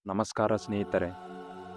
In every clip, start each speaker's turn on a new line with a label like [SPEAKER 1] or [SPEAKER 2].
[SPEAKER 1] ನಮಸ್ಕಾರ ಸ್ನೇಹಿತರೆ.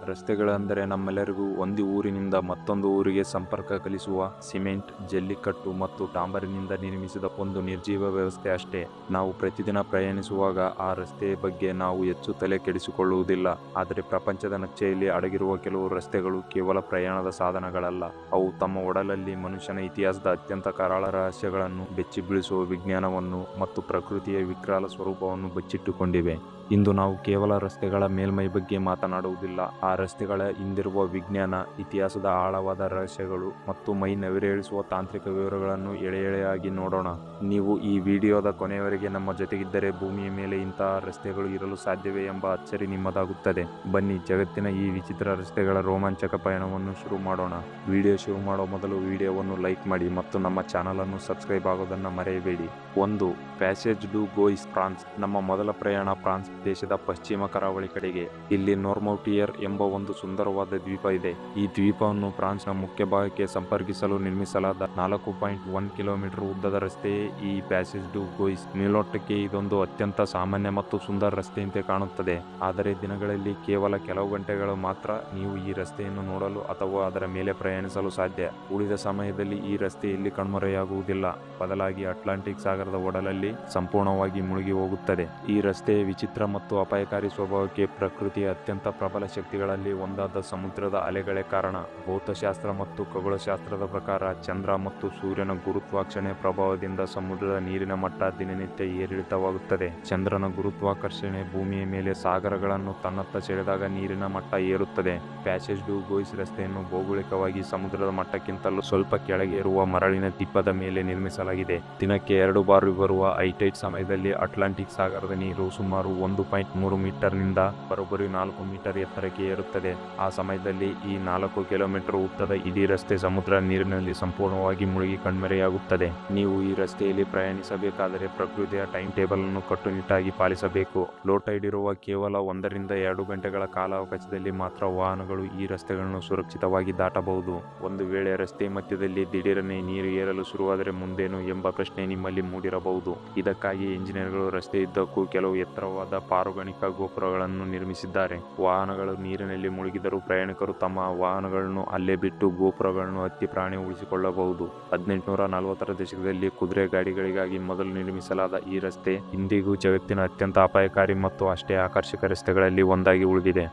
[SPEAKER 1] ರಸ್ತೆಗಳೆಂದರೆ ನಮ್ಮೆಲ್ಲರಿಗೂ ಒಂದು ಊರಿನಿಂದ ಮತ್ತೊಂದು ಊರಿಗೆ ಸಂಪರ್ಕ ಕಲಿಸುವ ಸಿಮೆಂಟ್, ಜಲ್ಲಿಕಟ್ಟು ಮತ್ತು ಡಾಂಬರಿನಿಂದ ನಿರ್ಮಿಸಿದ ಒಂದು ನಿರ್ಜೀವ ವ್ಯವಸ್ಥೆ ಅಷ್ಟೇ. ನಾವು ಪ್ರತಿದಿನ ಪ್ರಯಾಣಿಸುವಾಗ ಆ ರಸ್ತೆಯ ಬಗ್ಗೆ ನಾವು ಹೆಚ್ಚು ತಲೆ ಕೆಡಿಸಿಕೊಳ್ಳುವುದಿಲ್ಲ. ಆದರೆ ಪ್ರಪಂಚದ ನಕ್ಷೆಯಲ್ಲಿ ಅಡಗಿರುವ ಕೆಲವು ರಸ್ತೆಗಳು ಕೇವಲ ಪ್ರಯಾಣದ ಸಾಧನಗಳಲ್ಲ. ಅವು ತಮ್ಮ ಒಡಲಲ್ಲಿ ಮನುಷ್ಯನ ಇತಿಹಾಸದ ಅತ್ಯಂತ ಕರಾಳ ರಹಸ್ಯಗಳನ್ನು ಬೆಚ್ಚಿ ಬೀಳಿಸುವ ವಿಜ್ಞಾನವನ್ನು ಮತ್ತು ಪ್ರಕೃತಿಯ ವಿಕರಾಲ ಸ್ವರೂಪವನ್ನು ಬಚ್ಚಿಟ್ಟುಕೊಂಡಿವೆ. ಇಂದು ನಾವು ಕೇವಲ ರಸ್ತೆಗಳ ಮೇಲ್ಮೈ ಬಗ್ಗೆ ಮಾತನಾಡುವುದಿಲ್ಲ. ಆ ರಸ್ತೆಗಳ ಹಿಂದಿರುವ ವಿಜ್ಞಾನ, ಇತಿಹಾಸದ ಆಳವಾದ ರಹಸ್ಯಗಳು ಮತ್ತು ಮೈ ನವಿರೇಳಿಸುವ ತಾಂತ್ರಿಕ ವಿವರಗಳನ್ನು ಎಳೆಯಾಗಿ ನೋಡೋಣ. ನೀವು ಈ ವಿಡಿಯೋದ ಕೊನೆಯವರೆಗೆ ನಮ್ಮ ಜೊತೆಗಿದ್ದರೆ ಭೂಮಿಯ ಮೇಲೆ ಇಂತಹ ರಸ್ತೆಗಳು ಇರಲು ಸಾಧ್ಯವೇ ಎಂಬ ಅಚ್ಚರಿ ನಿಮ್ಮದಾಗುತ್ತದೆ. ಬನ್ನಿ, ಜಗತ್ತಿನ ಈ ವಿಚಿತ್ರ ರಸ್ತೆಗಳ ರೋಮಾಂಚಕ ಪಯಣವನ್ನು ಶುರು ಮಾಡೋಣ. ವಿಡಿಯೋ ಶುರು ಮಾಡೋ ಮೊದಲು ವಿಡಿಯೋವನ್ನು ಲೈಕ್ ಮಾಡಿ ಮತ್ತು ನಮ್ಮ ಚಾನಲ್ ಅನ್ನು ಸಬ್ಸ್ಕ್ರೈಬ್ ಆಗೋದನ್ನು ಮರೆಯಬೇಡಿ. 1. Passage du Gois, France. ನಮ್ಮ ಮೊದಲ ಪ್ರಯಾಣ ಫ್ರಾನ್ಸ್ ದೇಶದ ಪಶ್ಚಿಮ ಕರಾವಳಿ ಕಡೆಗೆ. ಇಲ್ಲಿ ನೋರ್ಮೌಟಿಯರ್ ಎಂಬ ಒಂದು ಸುಂದರವಾದ ದ್ವೀಪ ಇದೆ. ಈ ದ್ವೀಪವನ್ನು ಫ್ರಾನ್ಸ್ನ ಮುಖ್ಯ ಭಾಗಕ್ಕೆ ಸಂಪರ್ಕಿಸಲು ನಿರ್ಮಿಸಲಾದ 4.1 ಕಿಲೋಮೀಟರ್ ಉದ್ದದ ರಸ್ತೆಯೇ ಈ ಪ್ಯಾಸೇಜ್ ಡು ಗೋಯಿಸ್. ಮೇಲ್ನೋಟಕ್ಕೆ ಇದೊಂದು ಅತ್ಯಂತ ಸಾಮಾನ್ಯ ಮತ್ತು ಸುಂದರ ರಸ್ತೆಯಂತೆ ಕಾಣುತ್ತದೆ. ಆದರೆ ದಿನಗಳಲ್ಲಿ ಕೇವಲ ಕೆಲವು ಗಂಟೆಗಳು ಮಾತ್ರ ನೀವು ಈ ರಸ್ತೆಯನ್ನು ನೋಡಲು ಅಥವಾ ಅದರ ಮೇಲೆ ಪ್ರಯಾಣಿಸಲು ಸಾಧ್ಯ. ಉಳಿದ ಸಮಯದಲ್ಲಿ ಈ ರಸ್ತೆಯಲ್ಲಿ ಕಣ್ಮರೆಯಾಗುವುದಿಲ್ಲ, ಬದಲಾಗಿ ಅಟ್ಲಾಂಟಿಕ್ ಸಾಗರದ ಒಡಲಲ್ಲಿ ಸಂಪೂರ್ಣವಾಗಿ ಮುಳುಗಿ ಹೋಗುತ್ತದೆ. ಈ ರಸ್ತೆಯ ವಿಚಿತ್ರ ಮತ್ತು ಅಪಾಯಕಾರಿ ಸ್ವಭಾವಕ್ಕೆ ಪ್ರಕೃತಿಯ ಅತ್ಯಂತ ಪ್ರಬಲ ಶಕ್ತಿಗಳಲ್ಲಿ ಒಂದಾದ ಸಮುದ್ರದ ಅಲೆಗಳೇ ಕಾರಣ. ಭೌತಶಾಸ್ತ್ರ ಮತ್ತು ಖಗೋಳಶಾಸ್ತ್ರದ ಪ್ರಕಾರ ಚಂದ್ರ ಮತ್ತು ಸೂರ್ಯನ ಗುರುತ್ವಾಕರ್ಷಣೆ ಪ್ರಭಾವದಿಂದ ಸಮುದ್ರದ ನೀರಿನ ಮಟ್ಟ ದಿನನಿತ್ಯ ಏರಿಳಿತವಾಗುತ್ತದೆ. ಚಂದ್ರನ ಗುರುತ್ವಾಕರ್ಷಣೆ ಭೂಮಿಯ ಮೇಲೆ ಸಾಗರಗಳನ್ನು ತನ್ನತ್ತ ಸೆಳೆದಾಗ ನೀರಿನ ಮಟ್ಟ ಏರುತ್ತದೆ. ಪ್ಯಾಸೇಜ್ ಡು ಗೋಯಿಸ್ ರಸ್ತೆಯನ್ನು ಭೌಗೋಳಿಕವಾಗಿ ಸಮುದ್ರದ ಮಟ್ಟಕ್ಕಿಂತಲೂ ಸ್ವಲ್ಪ ಕೆಳಗೆ ಇರುವ ಮರಳಿನ ದಿಬ್ಬದ ಮೇಲೆ ನಿರ್ಮಿಸಲಾಗಿದೆ. ದಿನಕ್ಕೆ 2 ಬಾರಿ ಬರುವ ಹೈಟೈಡ್ ಸಮಯದಲ್ಲಿ ಅಟ್ಲಾಂಟಿಕ್ ಸಾಗರದ ನೀರು ಸುಮಾರು 1.3 ಮೀಟರ್ನಿಂದ ಬರೋಬ್ಬರಿ 4 ಮೀಟರ್ ಎತ್ತರಕ್ಕೆ ಏರುತ್ತದೆ. ಆ ಸಮಯದಲ್ಲಿ ಈ 4 ಕಿಲೋಮೀಟರ್ ಉದ್ದದ ಇಡೀ ರಸ್ತೆ ಸಮುದ್ರ ನೀರಿನಲ್ಲಿ ಸಂಪೂರ್ಣವಾಗಿ ಮುಳುಗಿ ಕಣ್ಮರೆಯಾಗುತ್ತದೆ. ನೀವು ಈ ರಸ್ತೆಯಲ್ಲಿ ಪ್ರಯಾಣಿಸಬೇಕಾದರೆ ಪ್ರಕೃತಿಯ ಟೈಮ್ ಟೇಬಲ್ ಅನ್ನು ಕಟ್ಟುನಿಟ್ಟಾಗಿ ಪಾಲಿಸಬೇಕು. ಲೋ ಟೈಡ್ ಇರುವ ಕೇವಲ 1 ರಿಂದ 2 ಗಂಟೆಗಳ ಕಾಲಾವಕಾಶದಲ್ಲಿ ಮಾತ್ರ ವಾಹನಗಳು ಈ ರಸ್ತೆಗಳನ್ನು ಸುರಕ್ಷಿತವಾಗಿ ದಾಟಬಹುದು. ಒಂದು ವೇಳೆ ರಸ್ತೆ ಮಧ್ಯದಲ್ಲಿ ದಿಢೀರನೆ ನೀರು ಏರಲು ಶುರುವಾದರೆ ಮುಂದೇನು ಎಂಬ ಪ್ರಶ್ನೆ ನಿಮ್ಮಲ್ಲಿ ಮೂಡಿರಬಹುದು. ಇದಕ್ಕಾಗಿ ಇಂಜಿನಿಯರ್ಗಳು ರಸ್ತೆಯುದ್ದಕ್ಕೂ ಕೆಲವು ಎತ್ತರವಾದ ಪಾರುಗಾಣಿಕಾ ಗೋಪುರಗಳನ್ನು ನಿರ್ಮಿಸಿದ್ದಾರೆ. ವಾಹನಗಳು ನೀರಿನಲ್ಲಿ ಮುಳುಗಿದರೂ ಪ್ರಯಾಣಿಕರು ತಮ್ಮ ವಾಹನಗಳನ್ನು ಅಲ್ಲೇ ಬಿಟ್ಟು ಗೋಪುರಗಳನ್ನು ಹತ್ತಿ ಪ್ರಾಣ ಉಳಿಸಿಕೊಳ್ಳಬಹುದು. 1840ರ ದಶಕದಲ್ಲಿ ಕುದುರೆ ಗಾಡಿಗಳಿಗಾಗಿ ಮೊದಲು ನಿರ್ಮಿಸಲಾದ ಈ ರಸ್ತೆ ಇಂದಿಗೂ ಜಗತ್ತಿನ ಅತ್ಯಂತ ಅಪಾಯಕಾರಿ ಮತ್ತು ಅಷ್ಟೇ ಆಕರ್ಷಕ ರಸ್ತೆಗಳಲ್ಲಿ ಒಂದಾಗಿ ಉಳಿದಿದೆ.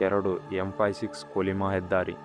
[SPEAKER 1] 2. M56 ಕೊಲಿಮಾ ಹೆದ್ದಾರಿ.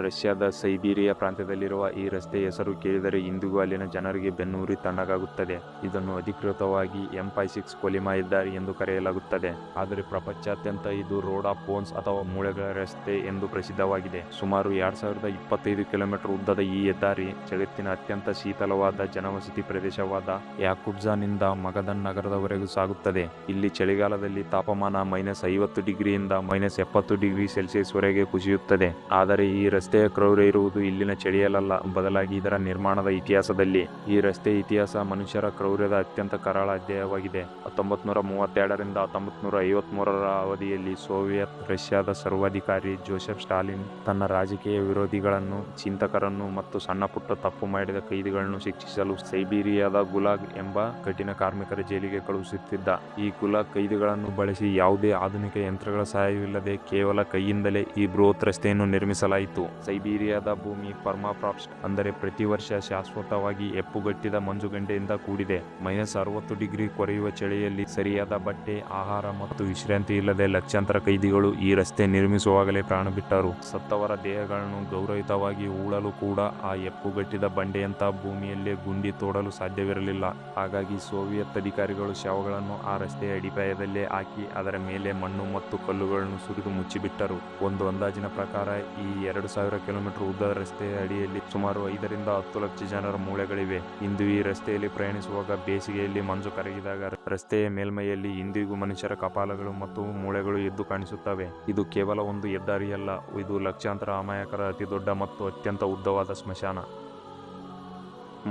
[SPEAKER 1] ರಷ್ಯಾದ ಸೈಬೀರಿಯಾ ಪ್ರಾಂತ್ಯದಲ್ಲಿರುವ ಈ ರಸ್ತೆ ಹೆಸರು ಕೇಳಿದರೆ ಇಂದಿಗೂ ಅಲ್ಲಿನ ಜನರಿಗೆ ಬೆನ್ನುಹುರಿ ತಣ್ಣಗಾಗುತ್ತದೆ. ಇದನ್ನು ಅಧಿಕೃತವಾಗಿ M56 ಕೊಲಿಮಾ ಹೆದ್ದಾರಿ ಎಂದು ಕರೆಯಲಾಗುತ್ತದೆ. ಆದರೆ ಪ್ರಪಂಚಾದ್ಯಂತ ಇದು ರೋಡ್ ಆಫ್ ಬೋನ್ಸ್ ಅಥವಾ ಮೂಳೆಗಳ ರಸ್ತೆ ಎಂದು ಪ್ರಸಿದ್ಧವಾಗಿದೆ. ಸುಮಾರು 2025 ಕಿಲೋಮೀಟರ್ ಉದ್ದದ ಈ ಹೆದ್ದಾರಿ ಜಗತ್ತಿನ ಅತ್ಯಂತ ಶೀತಲವಾದ ಜನವಸತಿ ಪ್ರದೇಶವಾದ ಯಾಕುಟ್ಜಾನಿಂದ ಮಗದನ್ ನಗರದವರೆಗೂ ಸಾಗುತ್ತದೆ. ಇಲ್ಲಿ ಚಳಿಗಾಲದಲ್ಲಿ ತಾಪಮಾನ -50 ಡಿಗ್ರಿಯಿಂದ -70 ಡಿಗ್ರಿ ಸೆಲ್ಸಿಯಸ್ ವರೆಗೆ ಕುಸಿಯುತ್ತದೆ. ಆದರೆ ಈ ರಸ್ತೆಯ ಕ್ರೌರ್ಯ ಇರುವುದು ಇಲ್ಲಿನ ಚಳಿಯಲ್ಲ, ಬದಲಾಗಿ ಇದರ ನಿರ್ಮಾಣದ ಇತಿಹಾಸದಲ್ಲಿ. ಈ ರಸ್ತೆಯ ಇತಿಹಾಸ ಮನುಷ್ಯರ ಕ್ರೌರ್ಯದ ಅತ್ಯಂತ ಕರಾಳ ಅಧ್ಯಾಯವಾಗಿದೆ. 1932 ರಿಂದ 1953ರ ಅವಧಿಯಲ್ಲಿ ಸೋವಿಯತ್ ರಷ್ಯಾದ ಸರ್ವಾಧಿಕಾರಿ ಜೋಸೆಫ್ ಸ್ಟಾಲಿನ್ ತನ್ನ ರಾಜಕೀಯ ವಿರೋಧಿಗಳನ್ನು, ಚಿಂತಕರನ್ನು ಮತ್ತು ಸಣ್ಣಪುಟ್ಟ ತಪ್ಪು ಮಾಡಿದ ಕೈದಿಗಳನ್ನು ಶಿಕ್ಷಿಸಲು ಸೈಬೀರಿಯಾದ ಗುಲಾಗ್ ಎಂಬ ಕಠಿಣ ಕಾರ್ಮಿಕರ ಜೈಲಿಗೆ ಕಳುಹಿಸುತ್ತಿದ್ದ. ಈ ಗುಲಾಗ್ ಕೈದಿಗಳನ್ನು ಬಳಸಿ ಯಾವುದೇ ಆಧುನಿಕ ಯಂತ್ರಗಳ ಸಹಾಯವಿಲ್ಲದೆ ಕೇವಲ ಕೈಯಿಂದಲೇ ಈ ಬೃಹತ್ ರಸ್ತೆಯನ್ನು ನಿರ್ಮಿಸಲಾಯಿತು. ಸೈಬೀರಿಯಾದ ಭೂಮಿ ಪರ್ಮಾಫ್ರಾಸ್ಟ್ ಅಂದರೆ ಪ್ರತಿ ವರ್ಷ ಶಾಶ್ವತವಾಗಿ ಹೆಪ್ಪುಗಟ್ಟಿದ ಮಂಜುಗಡ್ಡೆಯಿಂದ ಕೂಡಿದೆ. -60 ಡಿಗ್ರಿ ಕೊರೆಯುವ ಚಳಿಯಲ್ಲಿ ಸರಿಯಾದ ಬಟ್ಟೆ, ಆಹಾರ ಮತ್ತು ವಿಶ್ರಾಂತಿ ಇಲ್ಲದೆ ಲಕ್ಷಾಂತರ ಕೈದಿಗಳು ಈ ರಸ್ತೆ ನಿರ್ಮಿಸುವಾಗಲೇ ಪ್ರಾಣ ಬಿಟ್ಟರು. ಸತ್ತವರ ದೇಹಗಳನ್ನು ಗೌರವಯುತವಾಗಿ ಹೂಳಲು ಕೂಡ ಆ ಹೆಪ್ಪುಗಟ್ಟಿದ ಬಂಡೆಯಂತಹ ಭೂಮಿಯಲ್ಲೇ ಗುಂಡಿ ತೋಡಲು ಸಾಧ್ಯವಿರಲಿಲ್ಲ. ಹಾಗಾಗಿ ಸೋವಿಯತ್ ಅಧಿಕಾರಿಗಳು ಶವಗಳನ್ನು ಆ ರಸ್ತೆಯ ಅಡಿಪಾಯದಲ್ಲೇ ಹಾಕಿ ಅದರ ಮೇಲೆ ಮಣ್ಣು ಮತ್ತು ಕಲ್ಲುಗಳನ್ನು ಸುರಿದು ಮುಚ್ಚಿಬಿಟ್ಟರು. ಒಂದು ಅಂದಾಜಿನ ಪ್ರಕಾರ ಈ 2000 ಕಿಲೋಮೀಟರ್ ಉದ್ದದ ರಸ್ತೆಯ ಅಡಿಯಲ್ಲಿ ಸುಮಾರು 5 ರಿಂದ 10 ಲಕ್ಷ ಜನರ ಮೂಳೆಗಳಿವೆ. ಇಂದು ಈ ರಸ್ತೆಯಲ್ಲಿ ಪ್ರಯಾಣಿಸುವಾಗ ಬೇಸಿಗೆಯಲ್ಲಿ ಮಂಜು ಕರಗಿದಾಗ ರಸ್ತೆಯ ಮೇಲ್ಮೈಯಲ್ಲಿ ಇಂದಿಗೂ ಮನುಷ್ಯರ ಕಪಾಲಗಳು ಮತ್ತು ಮೂಳೆಗಳು ಎದ್ದು ಕಾಣಿಸುತ್ತವೆ. ಇದು ಕೇವಲ ಒಂದು ಹೆದ್ದಾರಿಯಲ್ಲ, ಇದು ಲಕ್ಷಾಂತರ ಅಮಾಯಕರ ಅತಿದೊಡ್ಡ ಮತ್ತು ಅತ್ಯಂತ ಉದ್ದವಾದ ಸ್ಮಶಾನ.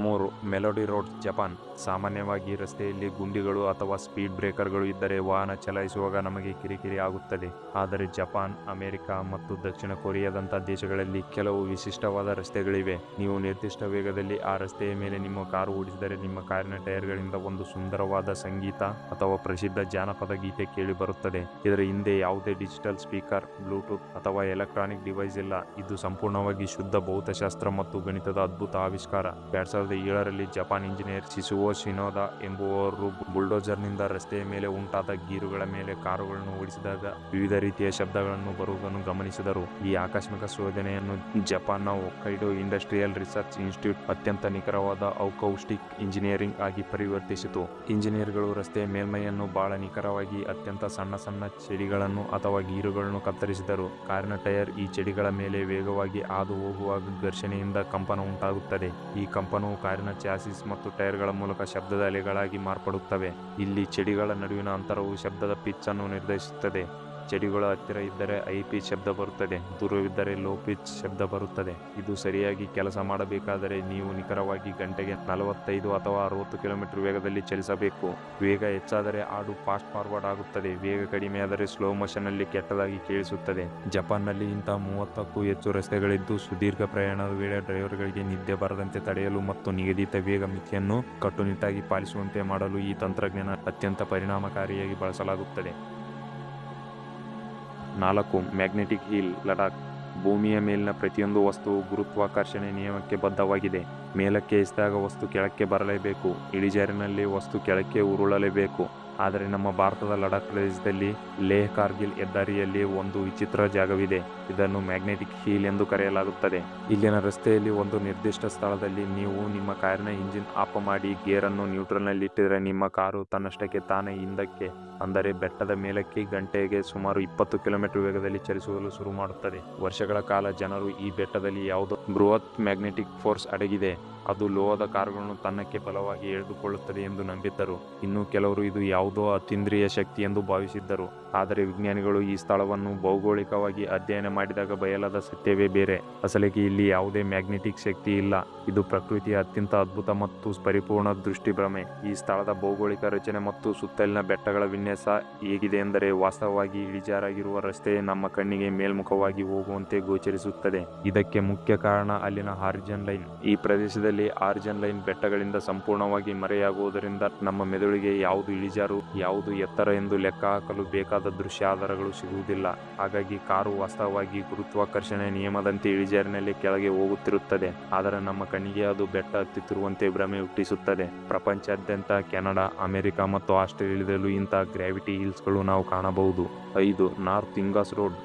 [SPEAKER 1] 3. Melody road Japan. ಸಾಮಾನ್ಯವಾಗಿ ರಸ್ತೆಯಲ್ಲಿ ಗುಂಡಿಗಳು ಅಥವಾ ಸ್ಪೀಡ್ ಬ್ರೇಕರ್ಗಳು ಇದ್ದರೆ ವಾಹನ ಚಲಾಯಿಸುವಾಗ ನಮಗೆ ಕಿರಿಕಿರಿ ಆಗುತ್ತದೆ. ಆದರೆ ಜಪಾನ್, ಅಮೆರಿಕ ಮತ್ತು ದಕ್ಷಿಣ ಕೊರಿಯಾದಂಥ ದೇಶಗಳಲ್ಲಿ ಕೆಲವು ವಿಶಿಷ್ಟವಾದ ರಸ್ತೆಗಳಿವೆ. ನೀವು ನಿರ್ದಿಷ್ಟ ವೇಗದಲ್ಲಿ ಆ ರಸ್ತೆಯ ಮೇಲೆ ನಿಮ್ಮ ಕಾರು ಓಡಿಸಿದರೆ ನಿಮ್ಮ ಕಾರಿನ ಟೈರ್ಗಳಿಂದ ಒಂದು ಸುಂದರವಾದ ಸಂಗೀತ ಅಥವಾ ಪ್ರಸಿದ್ಧ ಜಾನಪದ ಗೀತೆ ಕೇಳಿ ಬರುತ್ತದೆ. ಇದರ ಹಿಂದೆ ಯಾವುದೇ ಡಿಜಿಟಲ್ ಸ್ಪೀಕರ್, ಬ್ಲೂಟೂತ್ ಅಥವಾ ಎಲೆಕ್ಟ್ರಾನಿಕ್ ಡಿವೈಸ್ ಇಲ್ಲ. ಇದು ಸಂಪೂರ್ಣವಾಗಿ ಶುದ್ಧ ಭೌತಶಾಸ್ತ್ರ ಮತ್ತು ಗಣಿತದ ಅದ್ಭುತ ಆವಿಷ್ಕಾರ. 2007ರಲ್ಲಿ ಜಪಾನ್ ಇಂಜಿನಿಯರ್ ಶಿಸುವೋ ಶಿನೋದ ಎಂಬುವವರು ಬುಲ್ಡೋಜರ್ನಿಂದ ರಸ್ತೆಯ ಮೇಲೆ ಉಂಟಾದ ಗೀರುಗಳ ಮೇಲೆ ಕಾರುಗಳನ್ನು ಓಡಿಸಿದಾಗ ವಿವಿಧ ರೀತಿಯ ಶಬ್ದಗಳನ್ನು ಬರುವುದನ್ನು ಗಮನಿಸಿದರು. ಈ ಆಕಸ್ಮಿಕ ಶೋಧನೆಯನ್ನು ಜಪಾನ್ನ ಹೊಕ್ಕೈಡೋ ಇಂಡಸ್ಟ್ರಿಯಲ್ ರಿಸರ್ಚ್ ಇನ್ಸ್ಟಿಟ್ಯೂಟ್ ಅತ್ಯಂತ ನಿಖರವಾದ ಅಕೌಸ್ಟಿಕ್ ಇಂಜಿನಿಯರಿಂಗ್ ಆಗಿ ಪರಿವರ್ತಿಸಿತು. ಇಂಜಿನಿಯರ್ಗಳು ರಸ್ತೆಯ ಮೇಲ್ಮೈಯನ್ನು ಬಹಳ ನಿಖರವಾಗಿ ಅತ್ಯಂತ ಸಣ್ಣ ಸಣ್ಣ ಚಡಿಗಳನ್ನು ಅಥವಾ ಗೀರುಗಳನ್ನು ಕತ್ತರಿಸಿದರು. ಕಾರಿನ ಟೈರ್ ಈ ಚಡಿಗಳ ಮೇಲೆ ವೇಗವಾಗಿ ಹಾದು ಹೋಗುವಾಗ ಘರ್ಷಣೆಯಿಂದ ಕಂಪನ ಉಂಟಾಗುತ್ತದೆ. ಈ ಕಂಪನವು ಕಾರಿನ ಚಾಸಿಸ್ ಮತ್ತು ಟೈರ್ಗಳ ಮೂಲಕ ಶಬ್ದದ ಅಲೆಗಳಾಗಿ ಮಾರ್ಪಡುತ್ತವೆ. ಇಲ್ಲಿ ಚಡಿಗಳ ನಡುವಿನ ಅಂತರವು ಶಬ್ದದ ಪಿಚ್ ಅನ್ನು ನಿರ್ಧರಿಸುತ್ತದೆ. ಚಡಿಗಳು ಹತ್ತಿರ ಇದ್ದರೆ ಹೈ ಪಿಚ್ ಶಬ್ದ ಬರುತ್ತದೆ, ದೂರವಿದ್ದರೆ ಲೋ ಪಿಚ್ ಶಬ್ದ ಬರುತ್ತದೆ. ಇದು ಸರಿಯಾಗಿ ಕೆಲಸ ಮಾಡಬೇಕಾದರೆ ನೀವು ನಿಖರವಾಗಿ ಗಂಟೆಗೆ 45 ಅಥವಾ 60 ಕಿಲೋಮೀಟರ್ ವೇಗದಲ್ಲಿ ಚಲಿಸಬೇಕು. ವೇಗ ಹೆಚ್ಚಾದರೆ ಹಾಡು ಫಾಸ್ಟ್ ಫಾರ್ವರ್ಡ್ ಆಗುತ್ತದೆ, ವೇಗ ಕಡಿಮೆಯಾದರೆ ಸ್ಲೋ ಮೋಷನ್ನಲ್ಲಿ ಕೆಟ್ಟದಾಗಿ ಕೇಳಿಸುತ್ತದೆ. ಜಪಾನ್ನಲ್ಲಿ ಇಂಥ 30ಕ್ಕೂ ಹೆಚ್ಚು ರಸ್ತೆಗಳಿದ್ದು, ಸುದೀರ್ಘ ಪ್ರಯಾಣದ ವೇಳೆ ಡ್ರೈವರ್ಗಳಿಗೆ ನಿದ್ದೆ ಬರದಂತೆ ತಡೆಯಲು ಮತ್ತು ನಿಗದಿತ ವೇಗ ಮಿತಿಯನ್ನು ಕಟ್ಟುನಿಟ್ಟಾಗಿ ಪಾಲಿಸುವಂತೆ ಮಾಡಲು ಈ ತಂತ್ರಜ್ಞಾನ ಅತ್ಯಂತ ಪರಿಣಾಮಕಾರಿಯಾಗಿ ಬಳಸಲಾಗುತ್ತದೆ. 4. Magnetic hill Ladakh. ಭೂಮಿಯ ಮೇಲಿನ ಪ್ರತಿಯೊಂದು ವಸ್ತುವು ಗುರುತ್ವಾಕರ್ಷಣೆ ನಿಯಮಕ್ಕೆ ಬದ್ಧವಾಗಿದೆ. ಮೇಲಕ್ಕೆ ಎಸೆದಾಗ ವಸ್ತು ಕೆಳಕ್ಕೆ ಬರಲೇಬೇಕು, ಇಳಿಜಾರಿನಲ್ಲಿ ವಸ್ತು ಕೆಳಕ್ಕೆ ಉರುಳಲೇಬೇಕು. ಆದರೆ ನಮ್ಮ ಭಾರತದ ಲಡಾಖ್ ಪ್ರದೇಶದಲ್ಲಿ ಲೇಹ್ ಕಾರ್ಗಿಲ್ ಹೆದ್ದಾರಿಯಲ್ಲಿ ಒಂದು ವಿಚಿತ್ರ ಜಾಗವಿದೆ. ಇದನ್ನು ಮ್ಯಾಗ್ನೆಟಿಕ್ ಹೀಲ್ ಎಂದು ಕರೆಯಲಾಗುತ್ತದೆ. ಇಲ್ಲಿನ ರಸ್ತೆಯಲ್ಲಿ ಒಂದು ನಿರ್ದಿಷ್ಟ ಸ್ಥಳದಲ್ಲಿ ನೀವು ನಿಮ್ಮ ಕಾರಿನ ಇಂಜಿನ್ ಆಫ್ ಮಾಡಿ ಗೇರನ್ನು ನ್ಯೂಟ್ರಲ್ನಲ್ಲಿಟ್ಟಿದರೆ ನಿಮ್ಮ ಕಾರು ತನ್ನಷ್ಟಕ್ಕೆ ತಾನೇ ಹಿಂದಕ್ಕೆ, ಅಂದರೆ ಬೆಟ್ಟದ ಮೇಲಕ್ಕೆ ಗಂಟೆಗೆ ಸುಮಾರು 20 ಕಿಲೋಮೀಟರ್ ವೇಗದಲ್ಲಿ ಚಲಿಸಲು ಶುರು ಮಾಡುತ್ತದೆ. ವರ್ಷಗಳ ಕಾಲ ಜನರು ಈ ಬೆಟ್ಟದಲ್ಲಿ ಯಾವುದೋ ಬೃಹತ್ ಮ್ಯಾಗ್ನೆಟಿಕ್ ಫೋರ್ಸ್ ಅಡಗಿದೆ, ಅದು ಲೋಹದ ಕಾರುಗಳನ್ನು ತನ್ನಕ್ಕೆ ಬಲವಾಗಿ ಎಳೆದುಕೊಳ್ಳುತ್ತದೆ ಎಂದು ನಂಬಿದ್ದರು. ಇನ್ನು ಕೆಲವರು ಇದು ಯಾವುದೋ ಅತೀಂದ್ರಿಯ ಶಕ್ತಿ ಎಂದು ಭಾವಿಸಿದ್ದರು. ಆದರೆ ವಿಜ್ಞಾನಿಗಳು ಈ ಸ್ಥಳವನ್ನು ಭೌಗೋಳಿಕವಾಗಿ ಅಧ್ಯಯನ ಮಾಡಿದಾಗ ಬಯಲಾದ ಸತ್ಯವೇ ಬೇರೆ. ಅಸಲಿಗೆ ಇಲ್ಲಿ ಯಾವುದೇ ಮ್ಯಾಗ್ನೆಟಿಕ್ ಶಕ್ತಿ ಇಲ್ಲ. ಇದು ಪ್ರಕೃತಿಯ ಅತ್ಯಂತ ಅದ್ಭುತ ಮತ್ತು ಪರಿಪೂರ್ಣ ದೃಷ್ಟಿಭ್ರಮೆ. ಈ ಸ್ಥಳದ ಭೌಗೋಳಿಕ ರಚನೆ ಮತ್ತು ಸುತ್ತಲಿನ ಬೆಟ್ಟಗಳ ವಿನ್ಯಾಸ ಹೇಗಿದೆ ಎಂದರೆ, ವಾಸ್ತವವಾಗಿ ಇಳಿಜಾರಾಗಿರುವ ರಸ್ತೆ ನಮ್ಮ ಕಣ್ಣಿಗೆ ಮೇಲ್ಮುಖವಾಗಿ ಹೋಗುವಂತೆ ಗೋಚರಿಸುತ್ತದೆ. ಇದಕ್ಕೆ ಮುಖ್ಯ ಕಾರಣ ಅಲ್ಲಿನ ಹಾರಿಜಾನ್ ಲೈನ್. ಈ ಪ್ರದೇಶದಲ್ಲಿ ಹಾರಿಜಾನ್ ಲೈನ್ ಬೆಟ್ಟಗಳಿಂದ ಸಂಪೂರ್ಣವಾಗಿ ಮರೆಯಾಗುವುದರಿಂದ ನಮ್ಮ ಮೆದುಳಿಗೆ ಯಾವುದು ಇಳಿಜಾರು, ಯಾವುದು ಎತ್ತರ ಎಂದು ಲೆಕ್ಕ ಹಾಕಲು ಬೇಕಾದ ದೃಶ್ಯ ಆಧಾರಗಳು ಸಿಗುವುದಿಲ್ಲ. ಹಾಗಾಗಿ ಕಾರು ವಾಸ್ತವವಾಗಿ ಗುರುತ್ವಾಕರ್ಷಣೆ ನಿಯಮದಂತೆ ಇಳಿಜಾರಿನಲ್ಲಿ ಕೆಳಗೆ ಹೋಗುತ್ತಿರುತ್ತದೆ, ಆದರೆ ನಮ್ಮ ಕಣ್ಣಿಗೆ ಅದು ಬೆಟ್ಟ ಹತ್ತುತ್ತಿರುವಂತೆ ಭ್ರಮೆ ಹುಟ್ಟಿಸುತ್ತದೆ. ಪ್ರಪಂಚಾದ್ಯಂತ ಕೆನಡಾ, ಅಮೆರಿಕ ಮತ್ತು ಆಸ್ಟ್ರೇಲಿಯಾದಲ್ಲೂ ಇಂಥ ಗ್ರಾವಿಟಿ ಹಿಲ್ಸ್ಗಳು ನಾವು ಕಾಣಬಹುದು. 5. North Yungas Road.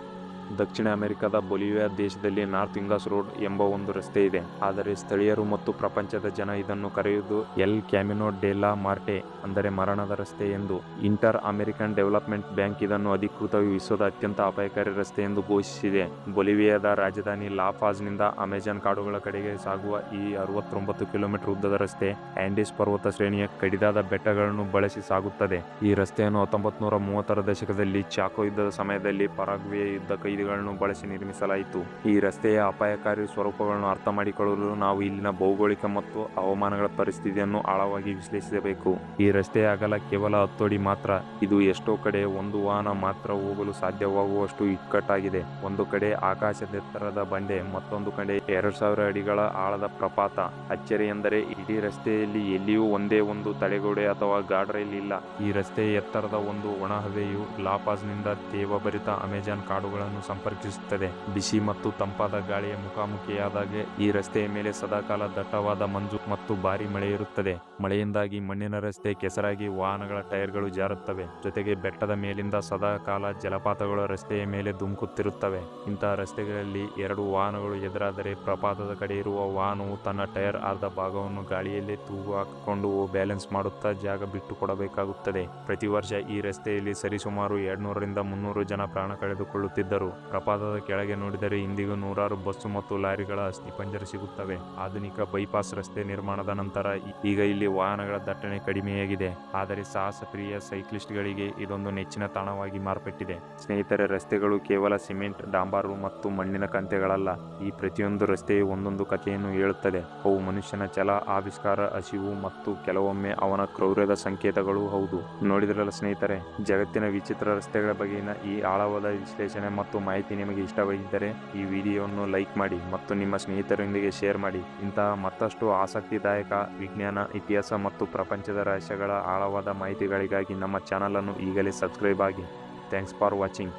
[SPEAKER 1] ದಕ್ಷಿಣ ಅಮೆರಿಕದ ಬೊಲಿವಿಯಾ ದೇಶದಲ್ಲಿ ನಾರ್ತ್ ಇಂಗಾಸ್ ರೋಡ್ ಎಂಬ ಒಂದು ರಸ್ತೆ ಇದೆ. ಆದರೆ ಸ್ಥಳೀಯರು ಮತ್ತು ಪ್ರಪಂಚದ ಜನ ಇದನ್ನು ಕರೆಯುವುದು ಎಲ್ ಕ್ಯಾಮಿನೋ ಡೆ ಲಾ ಮಾರ್ಟೆ, ಅಂದರೆ ಮರಣದ ರಸ್ತೆ ಎಂದು. ಇಂಟರ್ ಅಮೆರಿಕನ್ ಡೆವಲಪ್ಮೆಂಟ್ ಬ್ಯಾಂಕ್ ಇದನ್ನು ಅಧಿಕೃತವಾಗಿ ವಿಶ್ವದ ಅತ್ಯಂತ ಅಪಾಯಕಾರಿ ರಸ್ತೆ ಎಂದು ಘೋಷಿಸಿದೆ. ಬೊಲಿವಿಯಾದ ರಾಜಧಾನಿ ಲಾ ಪಾಜ್ನಿಂದ ಅಮೆಜಾನ್ ಕಾಡುಗಳ ಕಡೆಗೆ ಸಾಗುವ ಈ 69 ಕಿಲೋಮೀಟರ್ ಉದ್ದದ ರಸ್ತೆ ಆಂಡೀಸ್ ಪರ್ವತ ಶ್ರೇಣಿಯ ಕಡಿದಾದ ಬೆಟ್ಟಗಳನ್ನು ಬಳಸಿ ಸಾಗುತ್ತದೆ. ಈ ರಸ್ತೆಯನ್ನು 1930ರ ದಶಕದಲ್ಲಿ ಚಾಕೋ ಯುದ್ಧದ ಸಮಯದಲ್ಲಿ ಪರಾಗ್ವೆಯ ಯುದ್ಧ ಕೈದಿಗಳನ್ನು ಬಳಸಿ ನಿರ್ಮಿಸಲಾಯಿತು. ಈ ರಸ್ತೆಯ ಅಪಾಯಕಾರಿ ಸ್ವರೂಪಗಳನ್ನು ಅರ್ಥ ಮಾಡಿಕೊಳ್ಳಲು ನಾವು ಇಲ್ಲಿನ ಭೌಗೋಳಿಕ ಮತ್ತು ಹವಾಮಾನಗಳ ಪರಿಸ್ಥಿತಿಯನ್ನು ಆಳವಾಗಿ ವಿಶ್ಲೇಷಿಸಬೇಕು. ಈ ರಸ್ತೆಯ ಅಗಲ ಕೇವಲ 10 ಅಡಿ ಮಾತ್ರ. ಇದು ಎಷ್ಟೋ ಕಡೆ ಒಂದು ವಾಹನ ಮಾತ್ರ ಹೋಗಲು ಸಾಧ್ಯವಾಗುವಷ್ಟು ಇಕ್ಕಟ್ಟಾಗಿದೆ. ಒಂದು ಕಡೆ ಆಕಾಶದೆತ್ತರದ ಬಂಡೆ, ಮತ್ತೊಂದು ಕಡೆ 2000 ಅಡಿಗಳ ಆಳದ ಪ್ರಪಾತ. ಅಚ್ಚರಿ ಎಂದರೆ ಇಡೀ ರಸ್ತೆಯಲ್ಲಿ ಎಲ್ಲಿಯೂ ಒಂದೇ ಒಂದು ತಡೆಗೋಡೆ ಅಥವಾ ಗಾರ್ಡ್ ರೈಲ್ ಇಲ್ಲ. ಈ ರಸ್ತೆಯ ಎತ್ತರದ ಒಂದು ಒಣಹವೆಯು ಲಾಪಾಜ್ನಿಂದ ತೇವಭರಿತ ಅಮೆಜಾನ್ ಕಾಡುಗಳನ್ನು ಸಂಪರ್ಕಿಸುತ್ತದೆ. ಬಿಸಿ ಮತ್ತು ತಂಪಾದ ಗಾಳಿಯ ಮುಖಾಮುಖಿಯಾದಾಗ ಈ ರಸ್ತೆಯ ಮೇಲೆ ಸದಾಕಾಲ ದಟ್ಟವಾದ ಮಂಜು ಮತ್ತು ಭಾರಿ ಮಳೆ ಇರುತ್ತದೆ. ಮಳೆಯಿಂದಾಗಿ ಮಣ್ಣಿನ ರಸ್ತೆ ಕೆಸರಾಗಿ ವಾಹನಗಳ ಟೈರ್ಗಳು ಜಾರುತ್ತವೆ. ಜೊತೆಗೆ ಬೆಟ್ಟದ ಮೇಲಿಂದ ಸದಾಕಾಲ ಜಲಪಾತಗಳು ರಸ್ತೆಯ ಮೇಲೆ ಧುಮುಕುತ್ತಿರುತ್ತವೆ. ಇಂತಹ ರಸ್ತೆಗಳಲ್ಲಿ 2 ವಾಹನಗಳು ಎದುರಾದರೆ ಪ್ರಪಾತದ ಕಡೆ ಇರುವ ವಾಹನವು ತನ್ನ ಟೈರ್ ಅರ್ಧ ಭಾಗವನ್ನು ಗಾಳಿಯಲ್ಲೇ ತೂಗು ಹಾಕಿಕೊಂಡು ಬ್ಯಾಲೆನ್ಸ್ ಮಾಡುತ್ತಾ ಜಾಗ ಬಿಟ್ಟು ಕೊಡಬೇಕಾಗುತ್ತದೆ. ಪ್ರತಿ ವರ್ಷ ಈ ರಸ್ತೆಯಲ್ಲಿ ಸರಿಸುಮಾರು 200ರಿಂದ 300 ಜನ ಪ್ರಾಣ ಕಳೆದುಕೊಳ್ಳುತ್ತಿದ್ದರು. ಪ್ರಪಾತದ ಕೆಳಗೆ ನೋಡಿದರೆ ಇಂದಿಗೂ ನೂರಾರು ಬಸ್ಸು ಮತ್ತು ಲಾರಿಗಳ ಅಸ್ಥಿಪಂಜರ ಸಿಗುತ್ತವೆ. ಆಧುನಿಕ ಬೈಪಾಸ್ ರಸ್ತೆ ನಿರ್ಮಾಣದ ನಂತರ ಈಗ ಇಲ್ಲಿ ವಾಹನಗಳ ದಟ್ಟಣೆ ಕಡಿಮೆಯಾಗಿದೆ. ಆದರೆ ಸಾಹಸ ಪ್ರಿಯ ಸೈಕ್ಲಿಸ್ಟ್ಗಳಿಗೆ ಇದೊಂದು ನೆಚ್ಚಿನ ತಾಣವಾಗಿ ಮಾರ್ಪಟ್ಟಿದೆ. ಸ್ನೇಹಿತರೆ, ರಸ್ತೆಗಳು ಕೇವಲ ಸಿಮೆಂಟ್, ಡಾಂಬರು ಮತ್ತು ಮಣ್ಣಿನ ಕಂತೆಗಳಲ್ಲ. ಈ ಪ್ರತಿಯೊಂದು ರಸ್ತೆಯು ಒಂದೊಂದು ಕಥೆಯನ್ನು ಹೇಳುತ್ತದೆ. ಅವು ಮನುಷ್ಯನ ಛಲ, ಆವಿಷ್ಕಾರ, ಹಸಿವು ಮತ್ತು ಕೆಲವೊಮ್ಮೆ ಅವನ ಕ್ರೌರ್ಯದ ಸಂಕೇತಗಳು. ಹೌದು, ನೋಡಿದ್ರಲ್ಲ ಸ್ನೇಹಿತರೆ, ಜಗತ್ತಿನ ವಿಚಿತ್ರ ರಸ್ತೆಗಳ ಬಗೆಗಿನ ಈ ಆಳವಾದ ವಿಶ್ಲೇಷಣೆ ಮತ್ತು ಮಾಹಿತಿ ನಿಮಗೆ ಇಷ್ಟವಾಗಿದ್ದರೆ ಈ ವಿಡಿಯೋವನ್ನು ಲೈಕ್ ಮಾಡಿ ಮತ್ತು ನಿಮ್ಮ ಸ್ನೇಹಿತರೊಂದಿಗೆ ಶೇರ್ ಮಾಡಿ. ಇಂತಹ ಮತ್ತಷ್ಟು ಆಸಕ್ತಿದಾಯಕ ವಿಜ್ಞಾನ, ಇತಿಹಾಸ ಮತ್ತು ಪ್ರಪಂಚದ ರಹಸ್ಯಗಳ ಆಳವಾದ ಮಾಹಿತಿಗಳಿಗಾಗಿ ನಮ್ಮ ಚಾನಲ್ ಅನ್ನು ಈಗಲೇ ಸಬ್ಸ್ಕ್ರೈಬ್ ಆಗಿ. Thanks for watching.